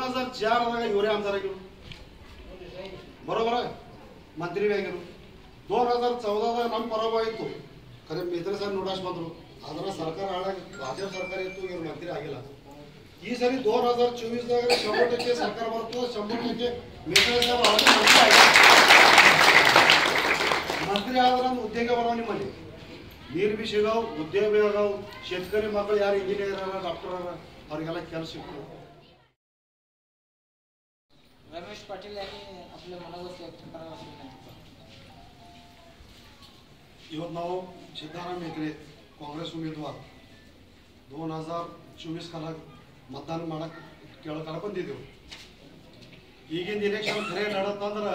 2004 ಇವರೇ ಆಮದಾರ ಆಗಿರು ಬರೋಬರ ಮಂತ್ರಿ ಆಗಿರು 2014 ನಮ್ಮ ಪರವಾಯಿತು ಖರೆ ಮಿತ್ರ ಸರ್ ನೋಡಾಸ್ ಬಂದರು ಅದರ ಸರ್ಕಾರ ಹಾಳಾಗಿ ರಾಜ್ಯ ಸರ್ಕಾರ ಇತ್ತು ಇವ್ರು ಮಂತ್ರಿ ಆಗಿಲ್ಲ ಈ ಸರಿ 2024 100% ಸರ್ಕಾರ ಬರ್ತದೆ 100% ಮಿತ್ರ ಸರ್ ಮಂತ್ರಿ ಆದ್ರೆ ಉದ್ಯೋಗ ಬರೋ ನಿಮ್ಮಲ್ಲಿ ನೀರು ಬಿ ಸಿಗಾವ್ ಉದ್ಯೋಗ ಬಿ ಆಗಾವ್ शेतकरी ಮಕ್ಕಳು ಯಾರು ಇಂಜಿನಿಯರ್ ಅರ ಡಾಕ್ಟರ್ ಅರ ಅವರಿಗೆಲ್ಲ ಕೆಲಸ ಸಿಕ್ತು रमेश पाटील यांनी आपल्या मनावर व्यक्त करावं असं विनंती ಇವತ್ತು ನಾವು ಸಿದ್ದರಾಮಯ್ಯ ಮೇತ್ರೆ ಕಾಂಗ್ರೆಸ್ ಉಮೇದುವಾರ 2024 ಕಾಲಾಗ मतदान ಮಾಡಕ್ಕೆ ಕೇಳಕ್ಕೆ ಬಂದಿದ್ದೆವು ಈಗಿನ ಇಲೆಕ್ಷನ್ ಖರೆ ನಡೆತಂದ್ರೆ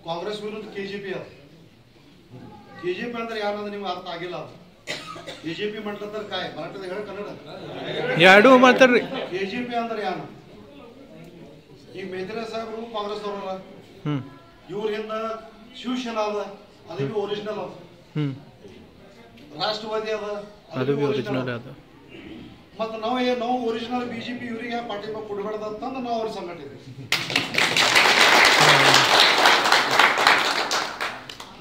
ಕಾಂಗ್ರೆಸ್ ವಿರುದ್ಧ ಕೆಜಿಪಿ ಅದ ಕೆಜಿಪಿ ಅಂದ್ರೆ ಯಾರಂದ್ರೆ ನಿಮ್ಗೆ ಅರ್ಥ ಆಗಿಲ್ಲ ಅದು ಕೆಜಿಪಿ ಮಾಡ್ತಾರೆ ಕಾಯ್ ಮರಾಠದ ಹೇಳ ಕನ್ನಡ ಎರಡು ಮಾತಾಡ್ರಿ ಕೆಜಿಪಿ ಅಂದ್ರೆ ಯಾರು ಈಗ ಮೇತ್ರೆ ಸಾಹೇಬರು ಕಾಂಗ್ರೆಸ್ ಅವರಲ್ಲ ಇವ್ರ ಹಿಂದ ಶಿವಸೇನಾ ಅದ ಅದು ಬಿ ಒರಿಜಿನಲ್ ಅದ ರಾಷ್ಟ್ರವಾದಿ ಅದ ಅದು ಬಿ ಒರಿಜಿನಲ್ ಅದ ಮತ್ತೆ ನಾವು ಒರಿಜಿನಲ್ ಬಿಜೆಪಿ ಇವರಿಗೆ ಪಾರ್ಟಿ ಕೊಡಬೇಡದ ಅಂತಂದ್ರೆ ನಾವು ಅವ್ರ ಸಂಘಟಿದ್ವಿ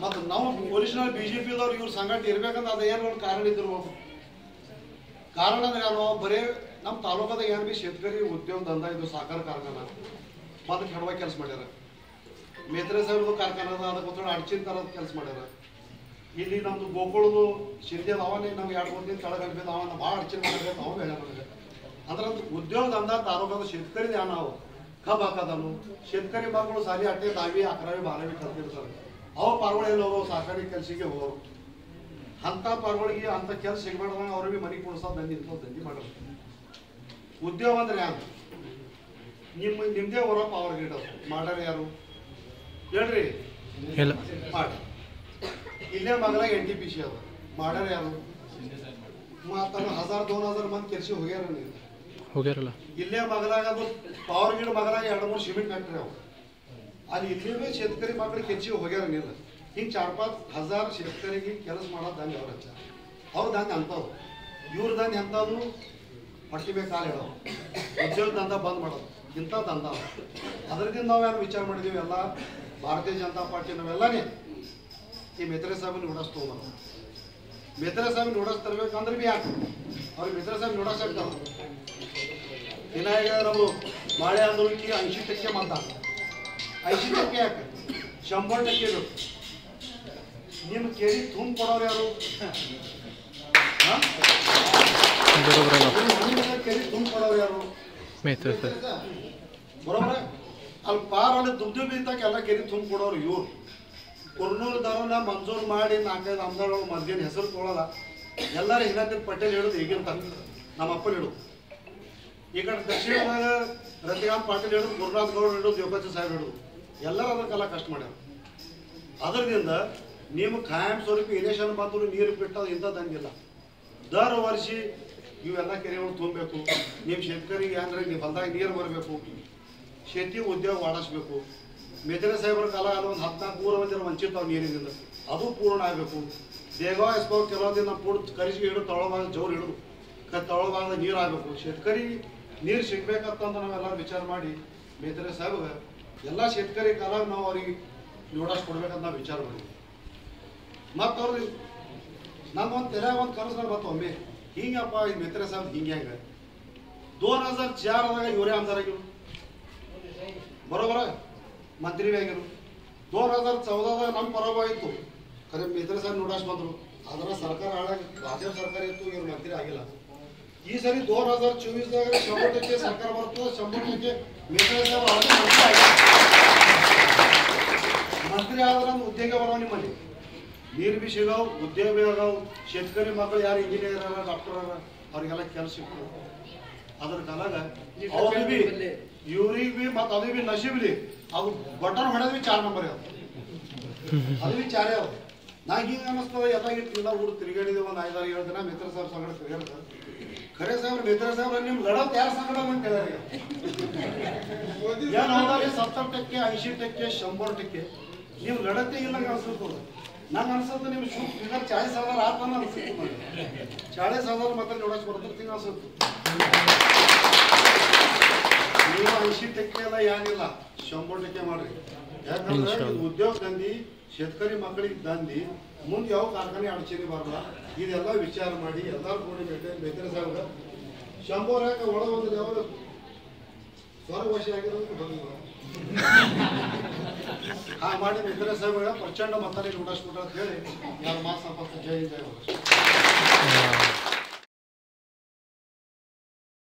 ಮತ್ತು ನಾವು ಒರಿಜಿನಲ್ ಬಿಜೆಪಿದವ್ರು ಇವ್ರ ಸಂಘಟ ಇರ್ಬೇಕಂದ್ರೆ ಅದು ಏನೋ ಒಂದು ಕಾರಣ ಇದ್ದಿರ್ಬೋದು ಕಾರಣ ಅಂದ್ರೆ ನಾವು ಬರೀ ನಮ್ಮ ತಾಲೂಕದಾಗ ಏನು ಬಿ ಶೇತಕರಿ ಉದ್ಯೋಗ ದಂಧ ಇದು ಸಹಕಾರ ಕಾರ್ಖಾನ ಮತ್ತು ಕೆಡವಾಗಿ ಕೆಲಸ ಮಾಡ್ಯಾರ ಮೇತ್ರೆ ಸಾಹೇಬ್ರದ್ದು ಕಾರ್ಖಾನ ಅದ ಅದಕ್ಕೆ ಒಂದು ಅಡಚಿನ ಥರದ ಕೆಲಸ ಮಾಡ್ಯಾರ ಇಲ್ಲಿ ನಮ್ದು ಗೋಕುಳದು ಶಿರ್ದೆ ಅವನೇ ನಮ್ಗೆ 2-3 ದಿನ ಕೆಳಗಡೆ ಅವ ಭಾಳ ಅಡಚಿನ ಮಾಡಬೇಕು ಅವ ಬೇಡ ನನಗೆ ಅಂದ್ರೆ ಉದ್ಯೋಗ ದಂಧ ತಾಲೂಕದ ಶೇತಕರಿದ ನಾವು ಕಬ್ಬು ಹಾಕೋದನು ಶೇತಕರಿ ಮಕ್ಕಳು ಸಾಲಿ 8, 10, 11, 12 ಕಲ್ತಿರ್ತಾರೆ ಅವ ಪಾರ್ವಳಿಯಲ್ಲಿ ಹೋಗೋ ಸಹಕಾರಿ ಕೆಲಸಕ್ಕೆ ಹೋಗೋರು ಅಂಥ ಪಾರ್ವಳಿಗೆ ಅಂಥ ಕೆಲಸ ಸಿಗಬಾರ್ದಾಗ ಅವ್ರು ಭೀ ಮನೆಗೆ ಕುಣಿಸೋದು ದಂಧಿ ಮಾಡೋದು ಉದ್ಯೋಗ ಅಂದ್ರೆ ಯಾರು ನಿಮ್ಮದೇ ಹೊರ ಪವರ್ ಗ್ರಿಡ್ ಅದು ಮಾಡ್ಯಾರ ಯಾರು ಹೇಳ್ರಿ ಮಾಡಿ ಇಲ್ಲೇ ಮಗಲಾಗ NTPC ಅದ ಮಾಡ್ಯಾರ ಯಾರು ಮತ್ತು 1000-2000 ಮಂದಿ ಕೆಲಸ ಹೋಗ್ಯಾರಲ್ಲ ಇಲ್ಲೇ ಮಗಲಾಗ ಅದು ಪವರ್ ಗ್ರಿಡ್ ಮಗಲಾಗ 2-3 ಸಿಮೆಂಟ್ ಫ್ಯಾಕ್ಟ್ರಿ ಅವು ಅಲ್ಲಿ ಇಲ್ಲಿ ಶೇತಕರಿ ಮಕ್ಕಳು ಕೆಚ್ಚಿ ಹೋಗ್ಯಾರನಿಲ್ಲ ಹಿಂಗೆ 4-5 ಹಜಾರ್ ಶೇತಕರಿಗೆ ಕೆಲಸ ಮಾಡೋದು ದಂಗೆ ಅವ್ರ ಹಚ್ಚ ಅವ್ರ ದಂಗೆ ಅಂಥವು ಇವ್ರ ದಂಗೆ ಎಂಥದ್ದು ಹೊಟ್ಟಿ ಬೇಕು ಕಾಲು ಹೇಳೋವು ಉದ್ಯೋಗ ದಂಧ ಬಂದ್ ಮಾಡೋದು ಇಂಥ ದಂಧ ಅದರಿಂದ ನಾವು ಯಾರು ವಿಚಾರ ಮಾಡಿದ್ದೀವಿ ಎಲ್ಲ ಭಾರತೀಯ ಜನತಾ ಪಾರ್ಟಿ ನಾವೆಲ್ಲನೇ ಈ ಮೇತ್ರೆ ಸಾಹೇಬ್ ನೋಡಸ್ ತೊಗೊಂಬ ಮೇತ್ರೆ ಸಾಹೇಬ್ ನೋಡಸ್ ತರಬೇಕಂದ್ರೆ ಬಿ ಯಾಕೆ ಅವ್ರಿಗೆ ಮೇತ್ರೆ ಸಾಹೇಬ್ ನೋಡಸ್ ಆಗ್ತಾವ ಇನ್ನಾಗ ನಾವು ಮಾಳೆ ಆಂದೋಲನಕ್ಕೆ 80% ಮತ 80% ಯಾಕೆ 100% ಬೇಕು ನಿಮ್ಮ ಕೇಳಿ ತುಂಬ ಕೊಡೋರು ಯಾರು ಕೇಳಿ ತುಂಬ ಕೊಡೋರು ಯಾರು ಬರೋಬ್ರ ಅಲ್ಲಿ ಪಾರಲ್ಲಿ ದುಡ್ಡು ಬೀತಾಕ ಎಲ್ಲ ಕೇರಿ ತುಂಬ ಕೊಡೋರು ಇವ್ರು ಕುರ್ನೂಲ್ದವ್ರನ್ನ ಮಂಜೂರು ಮಾಡಿ 4-5 ಆಮದಾರಗಳು ಮಧ್ಯಾಹ್ನ ಹೆಸರು ತೊಗೊಳಲ್ಲ ಎಲ್ಲರೂ ಹಿರಾತಿನ ಪಟೇಲ್ ಹೇಳೋದು ಈಗಿನ ನಮ್ಮ ಅಪ್ಪನ ಹೇಳೋದು ಈ ಕಡೆ ದಕ್ಷಿಣದಾಗ ರತಿಕಾಂತ್ ಪಾಟೀಲ್ ಹೇಳೋದು ಗುರುನಾಥ್ ಗೌಡ ಹೇಳೋದು ಯೋಗಾಚ ಸಾಹೇಬ್ ಹೇಳೋದು ಎಲ್ಲರೂ ಅದಕ್ಕೆಲ್ಲ ಕಷ್ಟ ಮಾಡ್ಯಾರ ಅದರಿಂದ ನೀವು ಖಾಯಂ ಸ್ವರೂಪ ಇಲೆಕ್ಷನ್ ಬಂದ್ರು ನೀರು ಬಿಟ್ಟದು ಇಂಥದ್ದಂಗಿಲ್ಲ ದರ ವರ್ಷ ಇವೆಲ್ಲ ಕೆರೆಗಳು ತುಂಬಬೇಕು ನಿಮ್ಮ ಶೇತಕರಿಗೆ ಅಂದ್ರೆ ನೀವು ಹೊಲದಾಗ ನೀರು ಬರಬೇಕು ಶೇತಿ ಉದ್ಯೋಗ ವಾಡಿಸ್ಬೇಕು ಮೇತ್ರೆ ಸಾಹೇಬ್ರ ಕಾಲ ಅಲ್ಲಿ ಒಂದು 14 ಮಂದಿ ವಂಚಿತಾವ್ ನೀರಿನಿಂದ ಅದು ಪೂರ್ಣ ಆಗಬೇಕು ದೇಗವ ಎಸ್ಪೋರ್ ಕೆಲವು ದಿನ ಪೂರ್ತಿ ಕರಿಸಿಗೆ ಹಿಡಿದು ತಳಭಾಗ ಜೋರು ಹಿಡಿದು ತಳಭಾಗದ ನೀರು ಆಗಬೇಕು ಶೇತಕರಿ ನೀರು ಸಿಗ್ಬೇಕಂತಂದ್ರೆ ನಾವೆಲ್ಲ ವಿಚಾರ ಮಾಡಿ ಮೇತ್ರೆ ಸಾಹೇಬ್ಗೆ ಎಲ್ಲ ಶೇತಕರಿ ಕಾಲ ನಾವು ಅವ್ರಿಗೆ ನೋಡಾಸ್ ಕೊಡ್ಬೇಕಂತ ನಾವು ವಿಚಾರ ಮಾಡಿದ್ವಿ ಮತ್ತು ಅವ್ರಿಗೆ ನಮ್ಗೊಂದು ತಲೆಯಾಗ ಒಂದು ಕನಸು ಮತ್ತು ಒಮ್ಮೆ ಹಿಂಗಪ್ಪ ಈ ಮೇತ್ರೆ ಸಾಹೇಬ್ ಹಿಂಗೆ 2004 ಇವರೇ ಆಮದಾರ ಆಗಿರು ಬರೋಬರ ಮಂತ್ರಿ ಆಗಿರು 2014 ನಮ್ಮ ಪರವಾಯಿತು ಖರೆ ಮೇತ್ರೆ ಸಾಹೇಬ್ ನೋಡಾಸ್ ಬಂದರು ಅದರ ಸರ್ಕಾರ ಹಾಳಾಗಿ ರಾಜ್ಯ ಸರ್ಕಾರ ಇತ್ತು ಇವ್ರು ಮಂತ್ರಿ ಆಗಿಲ್ಲ ಈ ಸರಿ 2024 100% ಸರ್ಕಾರ ಬರ್ತದೆ 100% ಮೇತ್ರೆ ಸಾಹೇಬ್ ಮಂತ್ರಿ ಆದ್ರೆ ಉದ್ಯೋಗ ಬರೋ ನಿಮ್ಮಲ್ಲಿ ನೀರು ಬಿ ಸಿಗಾವ್ ಉದ್ಯೋಗ ಬಿ ಆಗಾವ್ ಶೇತಕರಿ ಮಕ್ಕಳು ಯಾರು ಇಂಜಿನಿಯರ್ ಅರ ಡಾಕ್ಟರ್ ಅರ ಅವ್ರಿಗೆಲ್ಲ ಕೆಲಸ ಸಿಕ್ತು ಅದ್ರ ಕಾಲಾಗ ಅವ್ರು ಬಿ ಇವ್ರಿಗೆ ಬಿ ಮತ್ತು ಅದು ಬಿ ನಶೀಬ್ಲಿ ಅದು ಬಟನ್ ಹೊಡೆದ್ ಬಿ 4 ನಂಬರ್ ಅದು ಬಿ 4 ಅವ ನಂಗೆ ಹಿಂಗೆ ಅನ್ನಿಸ್ತದೆ ಎಲ್ಲ ಇಟ್ಟಿಲ್ಲ ಹುಡುಗ ತಿರುಗಾಡಿದೆ ಒಂದು 5-6 ದಿನ ಮೇತ್ರೆ ಸಾಹೇಬ್ ಸಂಗಡ ತಿರುಗಾಡ್ತಾರೆ ಖರೆ ಸಾಹೇಬ್ರ ಮೇತ್ರೆ ಸಾಹೇಬ್ರ ನಿಮ್ಮ ಲಡತ್ ಯಾರು ಸಂಗಡ ಅಂತ ಹೇಳಿದ್ರೆ ಏನು ಹೌದಾರಿ 70%, 80%, 100% ನೀವು ಲಡತ್ತೆ ಇಲ್ಲ ಅನ್ಸುತ್ತೆ ನಂಗೆ ಅನ್ಸುತ್ತೆ ನಿಮ್ಮ ಫಿಗರ್ 40,000 ಆತ ಅನ್ಸುತ್ತೆ 40,000 ಮತ್ತೆ ನೋಡಕ್ಕೆ ಬರ್ತಿರ್ತೀನಿ ಅನ್ಸುತ್ತೆ ನೀವು 80% ಎಲ್ಲ ಏನಿಲ್ಲ 100% ಮಾಡ್ರಿ ಯಾಕಂದ್ರೆ ಇದು ಉದ್ಯೋಗ ದಂಧಿ शेतकरी ಮಕ್ಕಳಿಗೆ ದಂಧಿ ಮುಂದೆ ಯಾವ ಕಾರ್ಖಾನೆ ಅಡಚಣೆ ಬರಲ್ಲ ಇದೆಲ್ಲ ವಿಚಾರ ಮಾಡಿ ಎಲ್ಲರೂ ಕೂಡಿ ಬೇಕರೆ ಸಾಹೇಬ್ರ 100 ಯಾಕೆ ಒಳ ಒಂದು ಯಾವ ಸ್ವರ್ಗ ವಶ ಆಗಿರೋದು ಬಂದಿಲ್ಲ ಮಾಡಿ ಬೇಕರೆ ಸಾಹೇಬ್ರ ಪ್ರಚಂಡ ಮತದಾನ ಉಡಾಸ್ಬಿಟ್ಟ ಅಂತ ಹೇಳಿ ಯಾರು ಮಾತು ಸಂಪರ್ಕ ಜೈ ಜಯ